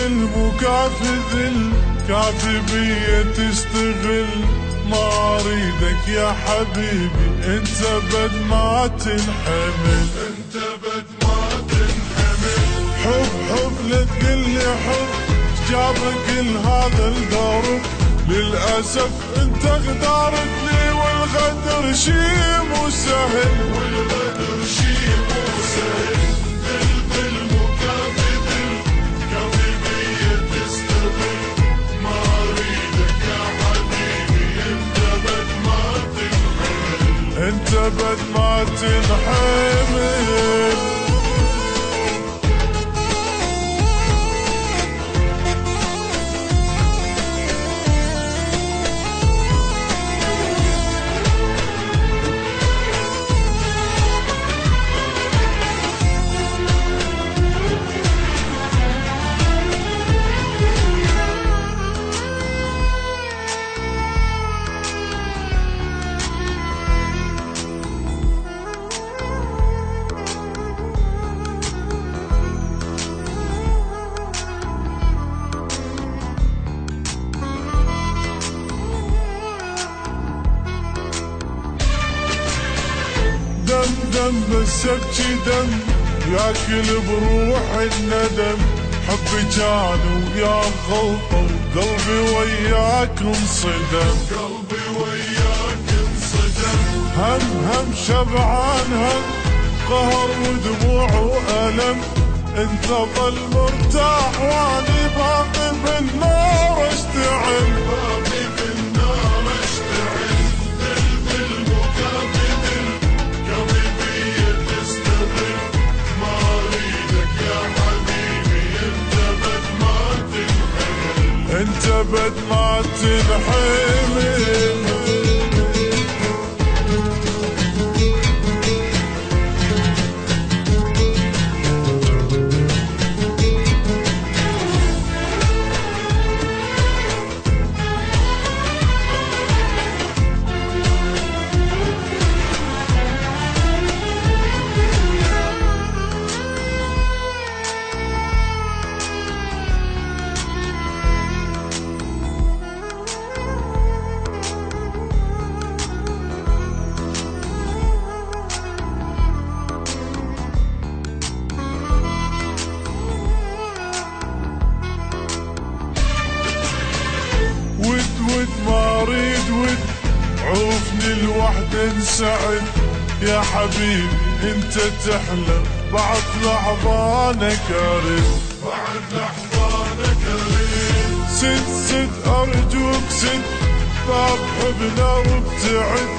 المكافي الكافي بيا تستغل، ما اريدك يا حبيبي انت بد ما تنحمل، انت بد ما تنحمل. حب لا تقلي حب جابك لهذا الدرب، للأسف انت غدارتني والغدر شي مو سهل، والغدر شي مو سهل. بالمكافي الكافي بيا تستغل، ما اريدك يا حبيبي انت بد ما تنحمل، انت بد ما تنحمل. دم بس ابكي دم ياكل بروح الندم، حبي كان ويا غلطة وقلبي وياك انصدم، قلبي وياك انصدم. هم شبعان هم قهر ودموع وألم، انت ظل مرتاح واني باقي بالنار اشتعل، باقي بالنار اشتعل. بالمكافي الكافي بيا تستغل، ما اريدك يا حبيبي انت بد ما تنحمل، انت بد ما تنحمل. ود ما اريد ود عوفني لوحدي انسعد، يا حبيبي انت تحلم بعد لحظانك ارد، بعد لحظانك اريد. سد ارجوك سد باب حبنا وابتعد،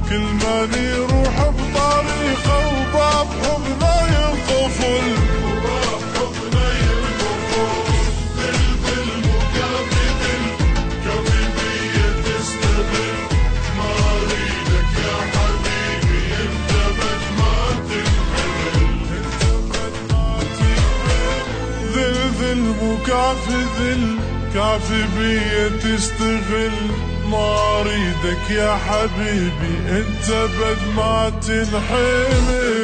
كل ما نروح بطريقه وباب حبنا ينقفل، وباب حبنا ينقفل. بالمكافي الكافي بيا تستغل، ما اريدك يا حبيبي انت بد ما تنحمل، انت بد ما تنحمل. المكافي الكافي بيا تستغل، ما اريدك يا حبيبي انت بد ما تنحمل.